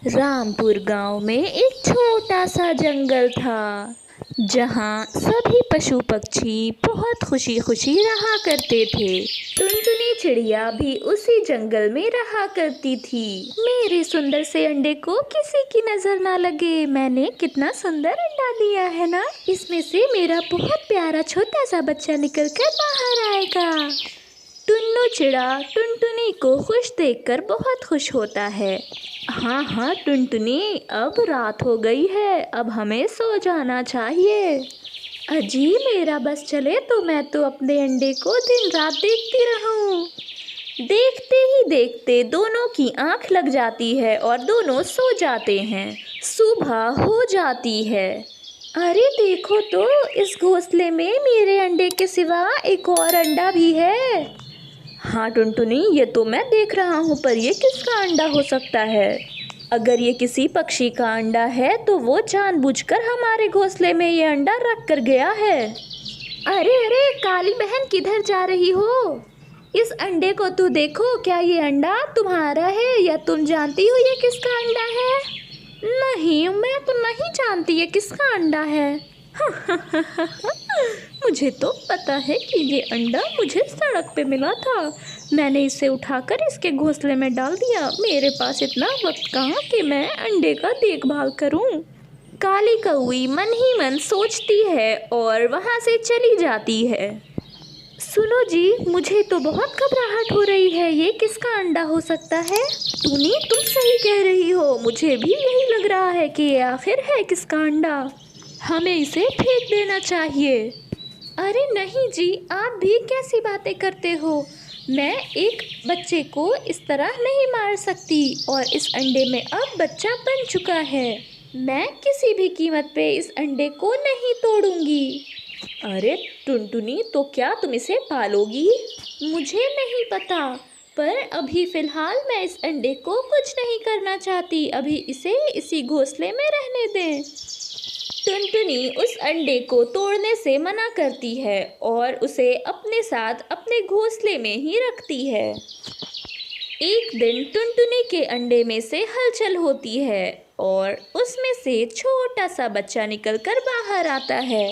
रामपुर गांव में एक छोटा सा जंगल था जहां सभी पशु पक्षी बहुत खुशी खुशी रहा करते थे। टुनटुनी चिड़िया भी उसी जंगल में रहा करती थी। मेरे सुंदर से अंडे को किसी की नजर ना लगे। मैंने कितना सुंदर अंडा दिया है ना, इसमें से मेरा बहुत प्यारा छोटा सा बच्चा निकल कर बाहर आएगा। टुन्नू चिड़ा टुनटुनी को खुश देखकर बहुत खुश होता है। हाँ हाँ टुनटुनी, अब रात हो गई है, अब हमें सो जाना चाहिए। अजी मेरा बस चले तो मैं तो अपने अंडे को दिन रात देखती रहूं। देखते ही देखते दोनों की आंख लग जाती है और दोनों सो जाते हैं। सुबह हो जाती है। अरे देखो तो, इस घोंसले में मेरे अंडे के सिवा एक और अंडा भी है। हाँ टुनटुनी, ये तो मैं देख रहा हूँ, पर ये किसका अंडा हो सकता है? अगर ये किसी पक्षी का अंडा है तो वो जानबूझकर हमारे घोंसले में ये अंडा रख कर गया है। अरे अरे काली बहन, किधर जा रही हो? इस अंडे को तो देखो, क्या ये अंडा तुम्हारा है या तुम जानती हो ये किसका अंडा है? नहीं, मैं तो नहीं जानती ये किसका अंडा है। मुझे तो पता है कि ये अंडा मुझे सड़क पे मिला था। मैंने इसे उठाकर इसके घोंसले में डाल दिया। मेरे पास इतना वक्त कहाँ कि मैं अंडे का देखभाल करूं। काली कौवी मन ही मन सोचती है और वहाँ से चली जाती है। सुनो जी, मुझे तो बहुत घबराहट हो रही है। ये किसका अंडा हो सकता है? टूनी, तुम सही कह रही हो, मुझे भी यही लग रहा है कि ये आखिर है किसका अंडा। हमें इसे फेंक देना चाहिए। अरे नहीं जी, आप भी कैसी बातें करते हो? मैं एक बच्चे को इस तरह नहीं मार सकती और इस अंडे में अब बच्चा बन चुका है। मैं किसी भी कीमत पे इस अंडे को नहीं तोड़ूंगी। अरे टुनटुनी, तो क्या तुम इसे पालोगी? मुझे नहीं पता, पर अभी फ़िलहाल मैं इस अंडे को कुछ नहीं करना चाहती। अभी इसे इसी घोंसले में रहने दें। टुनटुनी उस अंडे को तोड़ने से मना करती है और उसे अपने साथ अपने घोंसले में ही रखती है। एक दिन टुनटुनी के अंडे में से हलचल होती है और उसमें से छोटा सा बच्चा निकलकर बाहर आता है।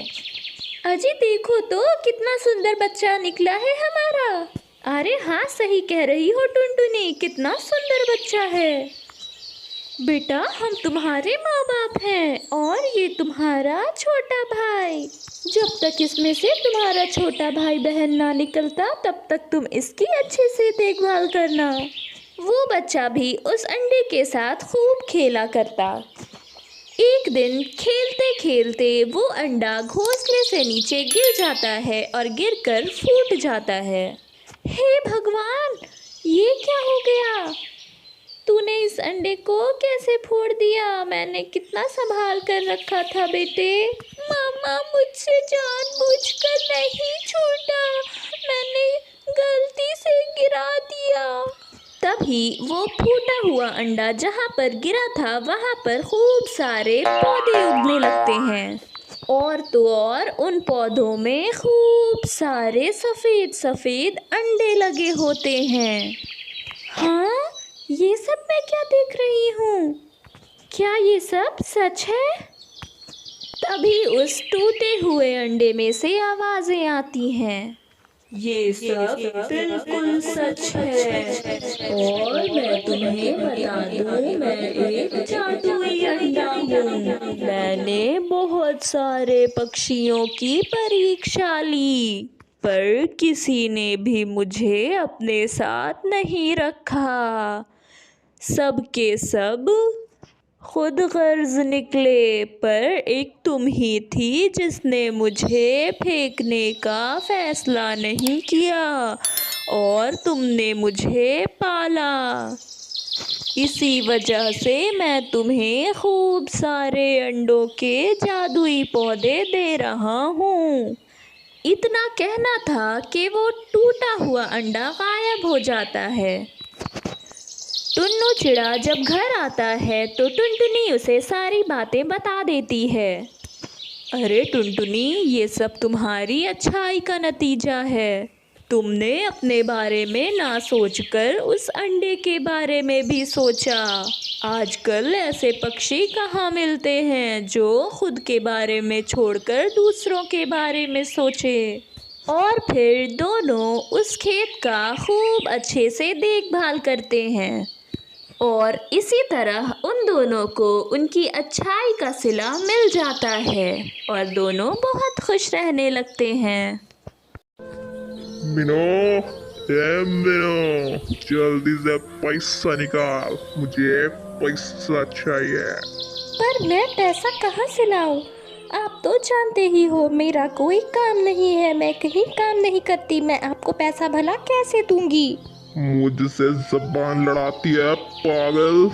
अजी देखो तो, कितना सुंदर बच्चा निकला है हमारा। अरे हाँ, सही कह रही हो टुनटुनी, कितना सुंदर बच्चा है। बेटा, हम तुम्हारे माँ बाप हैं और ये तुम्हारा छोटा भाई। जब तक इसमें से तुम्हारा छोटा भाई बहन ना निकलता तब तक तुम इसकी अच्छे से देखभाल करना। वो बच्चा भी उस अंडे के साथ खूब खेला करता। एक दिन खेलते खेलते वो अंडा घोंसले से नीचे गिर जाता है और गिरकर फूट जाता है। हे भगवान, ये क्या हो गया? तूने इस अंडे को कैसे फोड़ दिया? मैंने कितना संभाल कर रखा था बेटे। मामा, मुझसे जानबूझकर नहीं छूटा, मैंने गलती से गिरा दिया। तभी वो फूटा हुआ अंडा जहाँ पर गिरा था वहाँ पर खूब सारे पौधे उगने लगते हैं और तो और उन पौधों में खूब सारे सफ़ेद सफ़ेद अंडे लगे होते हैं। हाँ, ये सब मैं क्या देख रही हूँ? क्या ये सब सच है? तभी उस टूटे हुए अंडे में से आवाज़ें आती हैं। ये सब बिल्कुल सच है और मैं तुम्हें बता दूँ, मैं एक जादुई अंडा हूँ। मैंने बहुत सारे पक्षियों की परीक्षा ली, पर किसी ने भी मुझे अपने साथ नहीं रखा। सब के सब खुद गर्ज निकले, पर एक तुम ही थी जिसने मुझे फेंकने का फैसला नहीं किया और तुमने मुझे पाला। इसी वजह से मैं तुम्हें खूब सारे अंडों के जादुई पौधे दे रहा हूँ। इतना कहना था कि वो टूटा हुआ अंडा गायब हो जाता है। टुन्नू चिड़ा जब घर आता है तो टुनटुनी उसे सारी बातें बता देती है। अरे टुनटुनी, ये सब तुम्हारी अच्छाई का नतीजा है। तुमने अपने बारे में ना सोचकर उस अंडे के बारे में भी सोचा। आजकल ऐसे पक्षी कहाँ मिलते हैं जो खुद के बारे में छोड़कर दूसरों के बारे में सोचे। और फिर दोनों उस खेत का खूब अच्छे से देखभाल करते हैं और इसी तरह उन दोनों को उनकी अच्छाई का सिला मिल जाता है और दोनों बहुत खुश रहने लगते हैं। मिनो, मिनो, जल्दी से पैसा निकाल, मुझे पैसा चाहिए। पर मैं पैसा कहाँ से लाऊं? आप तो जानते ही हो मेरा कोई काम नहीं है, मैं कहीं काम नहीं करती, मैं आपको पैसा भला कैसे दूंगी? मुझसे जबान लड़ाती है पागल।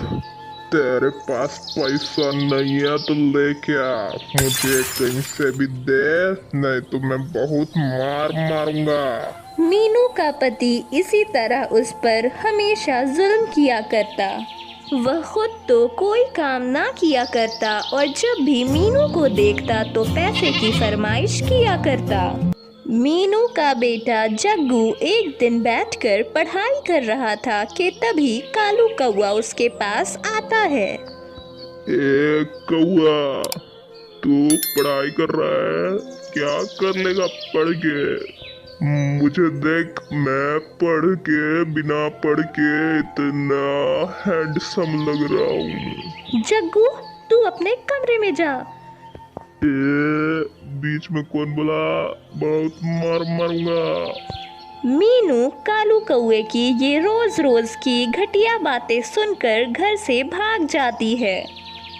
तेरे पास पैसा नहीं है तो लेके आ, मुझे कहीं से भी दे, नहीं तो मैं बहुत मार मारूंगा। मीनू का पति इसी तरह उस पर हमेशा जुल्म किया करता। वह खुद तो कोई काम ना किया करता और जब भी मीनू को देखता तो पैसे की फरमाइश किया करता। मीनू का बेटा जग्गू एक दिन बैठकर पढ़ाई कर रहा था कि तभी कालू कौवा उसके पास आता है। ए कौआ, तू पढ़ाई कर रहा है, क्या कर लेगा पढ़ के? मुझे देख, मैं पढ़ के, बिना पढ़ के इतना हैंडसम लग रहा हूँ। जग्गू, तू अपने कमरे में जा। बीच में कौन बोला? बहुत मार मारूंगा। मीनू कालू कौवे की ये रोज रोज की घटिया बातें सुनकर घर से भाग जाती है।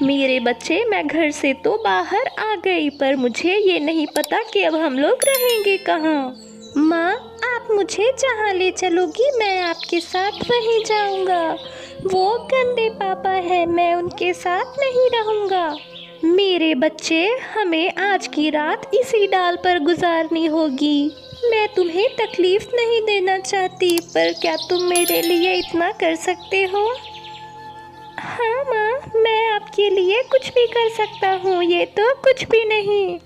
मेरे बच्चे, मैं घर से तो बाहर आ गई, पर मुझे ये नहीं पता कि अब हम लोग रहेंगे कहाँ। माँ, आप मुझे जहाँ ले चलोगी मैं आपके साथ वहीं जाऊँगा। वो गंदे पापा है, मैं उनके साथ नहीं रहूँगा। मेरे बच्चे, हमें आज की रात इसी डाल पर गुजारनी होगी। मैं तुम्हें तकलीफ नहीं देना चाहती, पर क्या तुम मेरे लिए इतना कर सकते हो? हाँ माँ, मैं आपके लिए कुछ भी कर सकता हूँ, ये तो कुछ भी नहीं।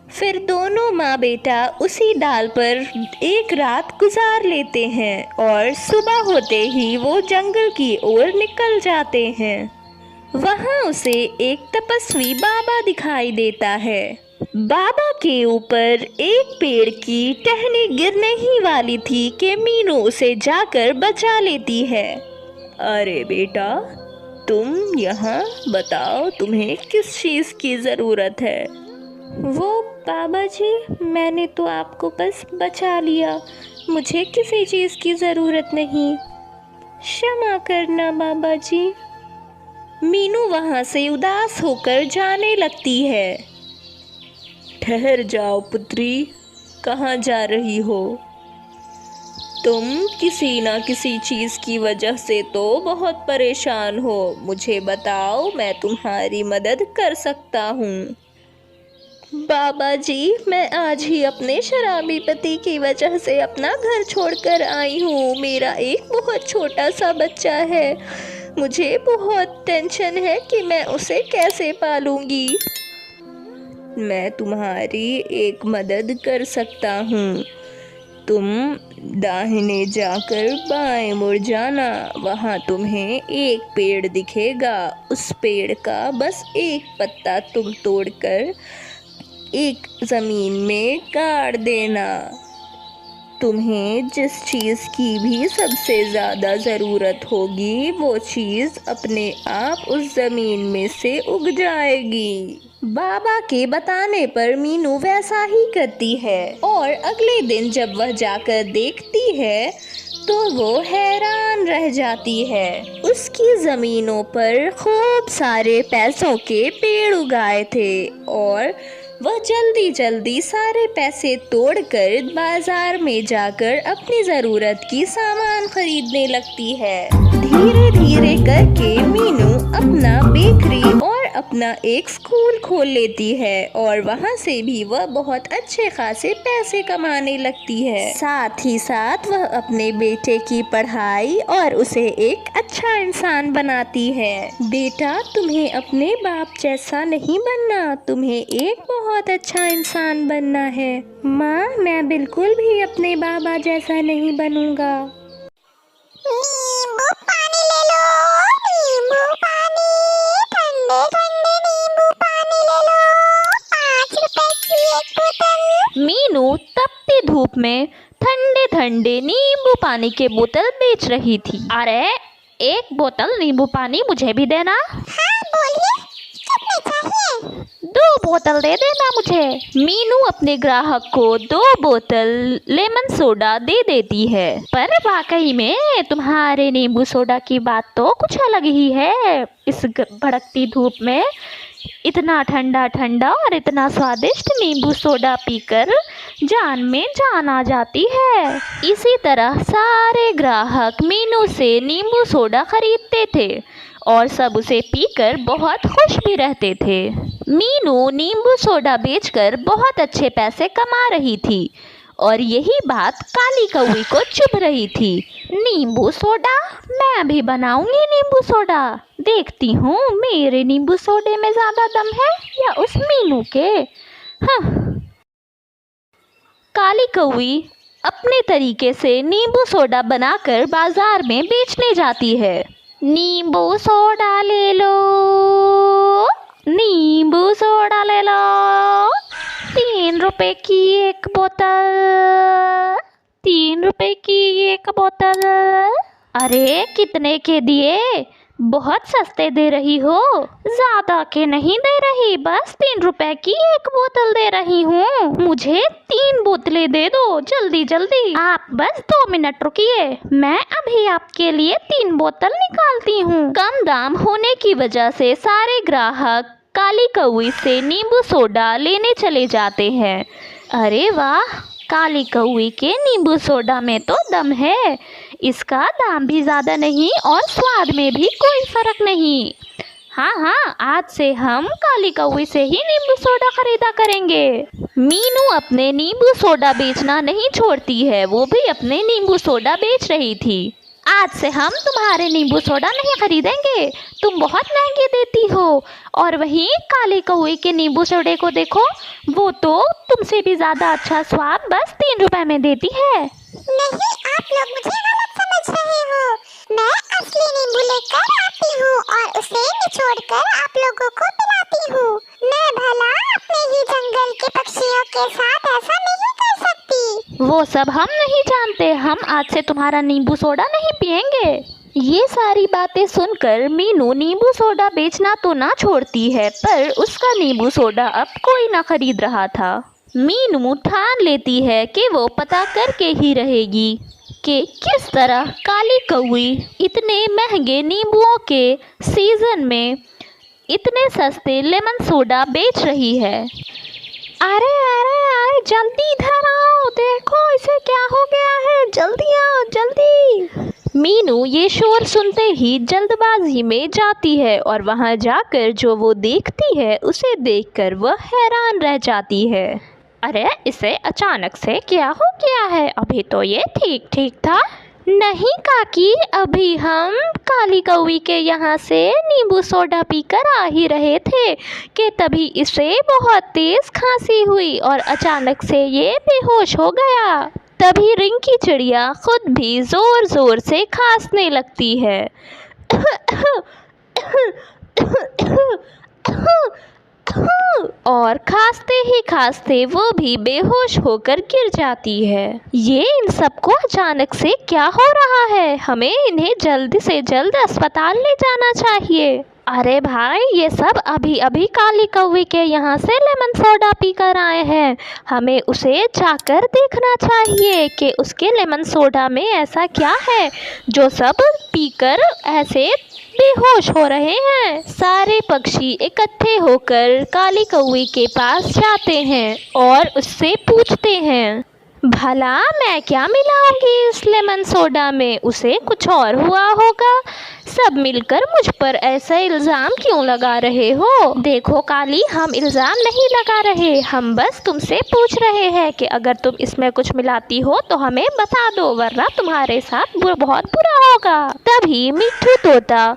फिर दोनों माँ बेटा उसी डाल पर एक रात गुजार लेते हैं और सुबह होते ही वो जंगल की ओर निकल जाते हैं। वहाँ उसे एक तपस्वी बाबा दिखाई देता है। बाबा के ऊपर एक पेड़ की टहनी गिरने ही वाली थी कि मीनू उसे जाकर बचा लेती है। अरे बेटा, तुम यहाँ बताओ, तुम्हें किस चीज़ की ज़रूरत है? वो बाबा जी, मैंने तो आपको बस बचा लिया, मुझे किसी चीज़ की ज़रूरत नहीं, क्षमा करना बाबा जी। मीनू वहाँ से उदास होकर जाने लगती है। ठहर जाओ पुत्री, कहाँ जा रही हो? तुम किसी न किसी चीज़ की वजह से तो बहुत परेशान हो, मुझे बताओ, मैं तुम्हारी मदद कर सकता हूँ। बाबा जी, मैं आज ही अपने शराबी पति की वजह से अपना घर छोड़कर आई हूँ। मेरा एक बहुत छोटा सा बच्चा है, मुझे बहुत टेंशन है कि मैं उसे कैसे पालूंगी। मैं तुम्हारी एक मदद कर सकता हूँ। तुम दाहिने जाकर बाएं मुड़ जाना, वहाँ तुम्हें एक पेड़ दिखेगा। उस पेड़ का बस एक पत्ता तुम तोड़कर एक ज़मीन में गाड़ देना। तुम्हें जिस चीज़ की भी सबसे ज़्यादा ज़रूरत होगी वो चीज़ अपने आप उस ज़मीन में से उग जाएगी। बाबा के बताने पर मीनू वैसा ही करती है और अगले दिन जब वह जाकर देखती है तो वो हैरान रह जाती है। उसकी ज़मीनों पर खूब सारे पैसों के पेड़ उगाए थे और वह जल्दी जल्दी सारे पैसे तोड़कर बाजार में जाकर अपनी ज़रूरत की सामान खरीदने लगती है। धीरे धीरे करके मीनू अपना बेकरी और अपना एक स्कूल खोल लेती है और वहाँ से भी वह बहुत अच्छे खासे पैसे कमाने लगती है। साथ ही साथ वह अपने बेटे की पढ़ाई और उसे एक अच्छा इंसान बनाती है। बेटा, तुम्हें अपने बाप जैसा नहीं बनना, तुम्हें एक बहुत अच्छा इंसान बनना है। माँ, मैं बिल्कुल भी अपने बाबा जैसा नहीं बनूंगा। नींबू पानी ले लो, नींबू पानी। मीनू तपती धूप में ठंडे ठंडे नींबू पानी के बोतल बेच रही थी। अरे एक बोतल नींबू पानी मुझे भी देना। हाँ बोलिए, कितने चाहिए? 2 बोतल दे देना मुझे। मीनू अपने ग्राहक को 2 बोतल लेमन सोडा दे देती है। पर वाकई में तुम्हारे नींबू सोडा की बात तो कुछ अलग ही है। इस भड़कती धूप में इतना ठंडा ठंडा और इतना स्वादिष्ट नींबू सोडा पीकर जान में जान आ जाती है। इसी तरह सारे ग्राहक मीनू से नींबू सोडा खरीदते थे और सब उसे पीकर बहुत खुश भी रहते थे। मीनू नींबू सोडा बेचकर बहुत अच्छे पैसे कमा रही थी और यही बात काली कौवी को चुभ रही थी। नींबू सोडा, मैं भी बनाऊंगी नींबू सोडा। देखती हूँ मेरे नींबू सोडे में ज़्यादा दम है या उस मीनू के। हाँ। काली कौवी अपने तरीके से नींबू सोडा बनाकर बाजार में बेचने जाती है। नींबू सोडा ले लो, नींबू सोडा ले लो, 3 रुपए की एक बोतल, 3 रुपए की एक बोतल। अरे कितने के दिए? बहुत सस्ते दे रही हो। ज्यादा के नहीं दे रही, बस 3 रुपए की एक बोतल दे रही हूँ। मुझे 3 बोतलें दे दो, जल्दी जल्दी। आप बस 2 मिनट रुकिए, मैं अभी आपके लिए 3 बोतल निकालती हूँ। कम दाम होने की वजह से सारे ग्राहक काली कौवी से नींबू सोडा लेने चले जाते हैं। अरे वाह, काली कौवी के नींबू सोडा में तो दम है। इसका दाम भी ज़्यादा नहीं और स्वाद में भी कोई फर्क नहीं। हाँ, आज से हम काली कौवी से ही नींबू सोडा खरीदा करेंगे। मीनू अपने नींबू सोडा बेचना नहीं छोड़ती है, वो भी अपने नींबू सोडा बेच रही थी। आज से हम तुम्हारे नींबू सोडा नहीं खरीदेंगे, तुम बहुत महंगे देती हो। और वहीं काली कौवी के नींबू सोडे को देखो, वो तो तुमसे भी ज़्यादा अच्छा स्वाद बस 3 रुपए में देती है। नहीं, आप लोग मुझे गलत समझ रहे हो। मैं असली नींबू लेकर आती हूँ और उसे निचोड़कर आप लोगों को पिलाती हूँ। मैं भला अपने ही जंगल के पक्षियों के साथ ऐसा नहीं कर सकती। वो सब हम नहीं जानते, हम आज से तुम्हारा नींबू सोडा नहीं पिएंगे। ये सारी बातें सुनकर मीनू नींबू सोडा बेचना तो ना छोड़ती है, पर उसका नींबू सोडा अब कोई ना खरीद रहा था। मीनू ठान लेती है कि वो पता करके ही रहेगी कि किस तरह काली कौवी इतने महंगे नींबुओं के सीजन में इतने सस्ते लेमन सोडा बेच रही है। अरे जल्दी इधर आओ, देखो इसे क्या हो गया है, जल्दी आओ जल्दी। मीनू ये शोर सुनते ही जल्दबाजी में जाती है और वहां जाकर जो वो देखती है उसे देखकर वह हैरान रह जाती है। अरे इसे अचानक से क्या हो गया है? अभी तो ये ठीक ठीक था। नहीं काकी, अभी हम काली कौवी के यहाँ से नींबू सोडा पीकर आ ही रहे थे कि तभी इसे बहुत तेज खांसी हुई और अचानक से ये बेहोश हो गया। तभी रिंकी चिड़िया खुद भी जोर जोर से खांसने लगती है और खांसते ही खांसते वो भी बेहोश होकर गिर जाती है। ये इन सबको अचानक से क्या हो रहा है? हमें इन्हें जल्द से जल्द अस्पताल ले जाना चाहिए। अरे भाई, ये सब अभी अभी काली कौवी के यहाँ से लेमन सोडा पीकर आए हैं। हमें उसे जाकर देखना चाहिए कि उसके लेमन सोडा में ऐसा क्या है जो सब पीकर ऐसे बेहोश हो रहे हैं। सारे पक्षी इकट्ठे होकर काली कौवी के पास जाते हैं और उससे पूछते हैं, भला मैं क्या मिलाऊंगी इस लेमन सोडा में? उसे कुछ और हुआ होगा। सब मिलकर मुझ पर ऐसा इल्ज़ाम क्यों लगा रहे हो? देखो काली, हम इल्ज़ाम नहीं लगा रहे, हम बस तुमसे पूछ रहे हैं कि अगर तुम इसमें कुछ मिलाती हो तो हमें बता दो, वरना तुम्हारे साथ बहुत बुरा होगा। तभी मिट्ठू तोता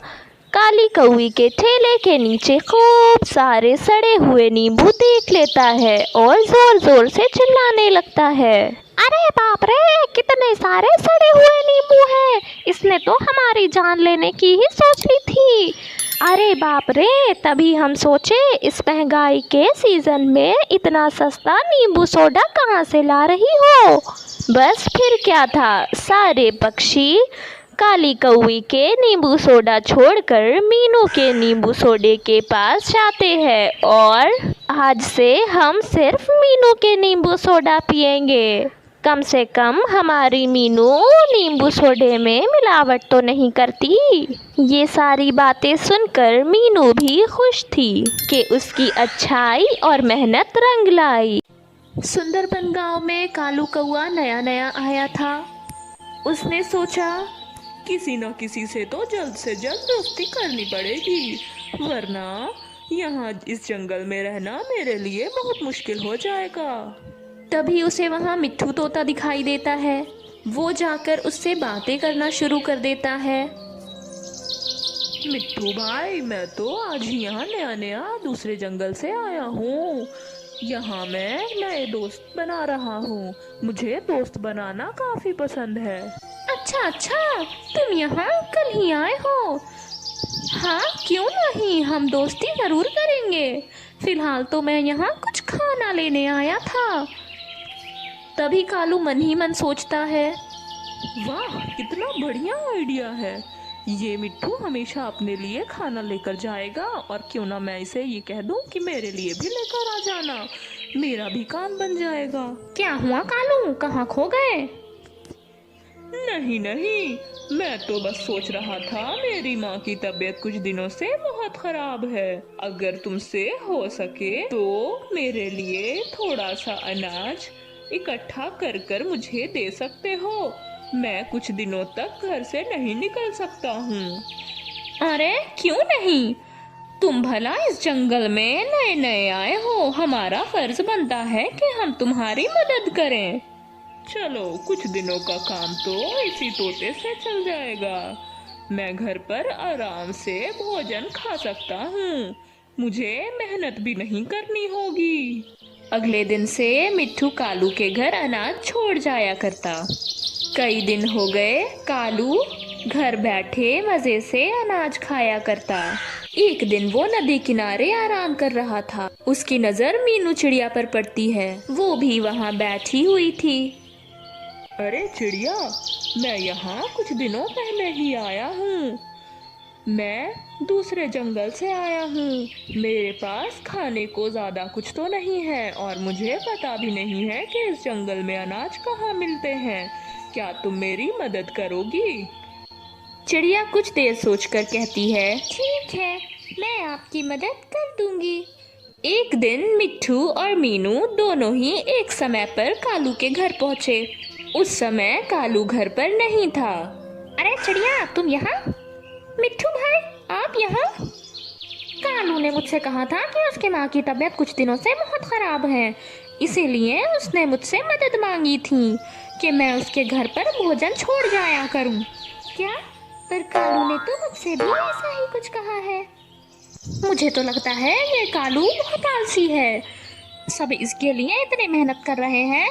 काली कौवी के ठेले के नीचे खूब सारे सड़े हुए नींबू देख लेता है और जोर जोर से चिल्लाने लगता है, अरे बाप रे, कितने सारे सड़े हुए नींबू हैं। इसने तो हमारी जान लेने की ही सोच ली थी। अरे बाप रे, तभी हम सोचे इस महंगाई के सीज़न में इतना सस्ता नींबू सोडा कहाँ से ला रही हो। बस फिर क्या था, सारे पक्षी काली कौवी के नींबू सोडा छोड़कर मीनू के नींबू सोडे के पास जाते हैं और आज से हम सिर्फ मीनू के नींबू सोडा पिएंगे। कम से कम हमारी मीनू नींबू सोडे में मिलावट तो नहीं करती। ये सारी बातें सुनकर मीनू भी खुश थी कि उसकी अच्छाई और मेहनत रंग लाई। सुंदरबन गांव में कालू कौआ नया नया आया था। उसने सोचा किसी न किसी से तो जल्द से जल्द दोस्ती करनी पड़ेगी, वरना यहाँ इस जंगल में रहना मेरे लिए बहुत मुश्किल हो जाएगा। तभी उसे वहाँ मिट्ठू तोता दिखाई देता है। वो जाकर उससे बातें करना शुरू कर देता है। मिट्ठू भाई, मैं तो आज ही यहाँ नया नया दूसरे जंगल से आया हूँ। यहाँ मैं नए दोस्त बना रहा हूँ। मुझे दोस्त बनाना काफी पसंद है। अच्छा, तुम यहाँ कल ही आए हो? हाँ, क्यों नहीं, हम दोस्ती जरूर करेंगे। फिलहाल तो मैं यहाँ कुछ खाना लेने आया था। तभी कालू मन ही मन सोचता है, वाह, कितना बढ़िया आइडिया है। ये मिट्ठू हमेशा अपने लिए खाना लेकर जाएगा, और क्यों ना मैं इसे ये कह दूं कि मेरे लिए भी लेकर आ जाना, मेरा भी काम बन जाएगा। क्या हुआ कालू, कहाँ खो गए? नहीं, मैं तो बस सोच रहा था, मेरी माँ की तबीयत कुछ दिनों से बहुत खराब है। अगर तुमसे हो सके तो मेरे लिए थोड़ा सा अनाज इकट्ठा कर कर मुझे दे सकते हो। मैं कुछ दिनों तक घर से नहीं निकल सकता हूँ। अरे क्यों नहीं, तुम भला इस जंगल में नए नए आए हो, हमारा फर्ज बनता है कि हम तुम्हारी मदद करें। चलो, कुछ दिनों का काम तो इसी तोते से चल जाएगा। मैं घर पर आराम से भोजन खा सकता हूँ। मुझे मेहनत भी नहीं करनी होगी। अगले दिन से मिट्ठू कालू के घर अनाज छोड़ जाया करता। कई दिन हो गए, कालू घर बैठे मजे से अनाज खाया करता। एक दिन वो नदी किनारे आराम कर रहा था। उसकी नजर मीनू चिड़िया पर पड़ती है। वो भी वहाँ बैठी हुई थी। अरे चिड़िया, मैं यहाँ कुछ दिनों पहले ही आया हूँ। मैं दूसरे जंगल से आया हूँ। मेरे पास खाने को ज्यादा कुछ तो नहीं है, और मुझे पता भी नहीं है कि इस जंगल में अनाज कहाँ मिलते हैं। क्या तुम मेरी मदद करोगी? चिड़िया कुछ देर सोचकर कहती है, ठीक है, मैं आपकी मदद कर दूंगी। एक दिन मिट्ठू और मीनू दोनों ही एक समय पर कालू के घर पहुँचे। उस समय कालू घर पर नहीं था। अरे चिड़िया, तुम यहाँ? मिट्ठू भाई, आप यहाँ? कालू ने मुझसे कहा था कि उसकी माँ की तबीयत कुछ दिनों से बहुत खराब है, इसीलिए उसने मुझसे मदद मांगी थी कि मैं उसके घर पर भोजन छोड़ जाया करूं। क्या? पर कालू ने तो मुझसे भी ऐसा ही कुछ कहा है। मुझे तो लगता है ये कालू बहुत आलसी है। सब इसके लिए इतनी मेहनत कर रहे हैं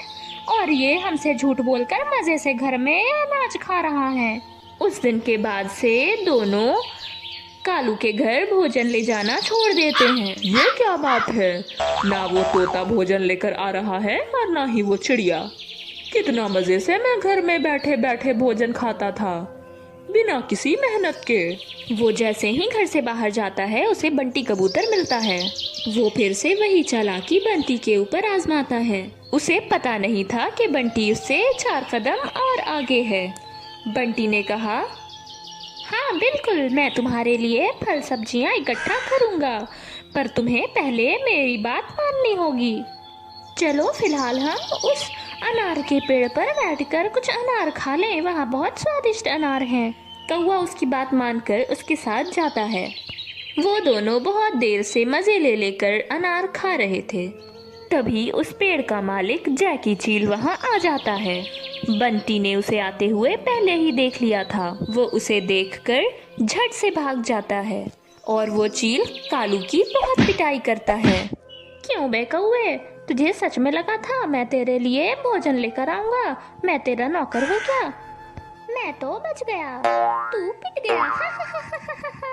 और ये हमसे झूठ बोलकर मजे से घर में अनाज खा रहा है। उस दिन के बाद से दोनों कालू के घर भोजन ले जाना छोड़ देते हैं। ये क्या बात है? ना वो तोता भोजन लेकर आ रहा है और ना ही वो चिड़िया। कितना मजे से मैं घर में बैठे बैठे भोजन खाता था, बिना किसी मेहनत के। वो जैसे ही घर से बाहर जाता है, उसे बंटी कबूतर मिलता है। वो फिर से वही चालाकी बंटी के ऊपर आजमाता है। उसे पता नहीं था कि बंटी उससे 4 कदम और आगे है। बंटी ने कहा, हाँ बिल्कुल, मैं तुम्हारे लिए फल सब्जियां इकट्ठा करूंगा, पर तुम्हें पहले मेरी बात माननी होगी। चलो फिलहाल हम उस अनार के पेड़ पर बैठकर कुछ अनार खा लें, वहाँ बहुत स्वादिष्ट अनार हैं। कौवा उसकी बात मानकर उसके साथ जाता है। वो दोनों बहुत देर से मजे ले लेकर अनार खा रहे थे। तभी उस पेड़ का मालिक जैकी चील वहाँ आ जाता है। बंटी ने उसे आते हुए पहले ही देख लिया था। वो उसे देखकर झट से भाग जाता है और वो चील कालू की बहुत पिटाई करता है। क्यों बे कौवे, तुझे सच में लगा था मैं तेरे लिए भोजन लेकर आऊंगा? मैं तेरा नौकर हूँ क्या? मैं तो बच गया, तू पिट गया।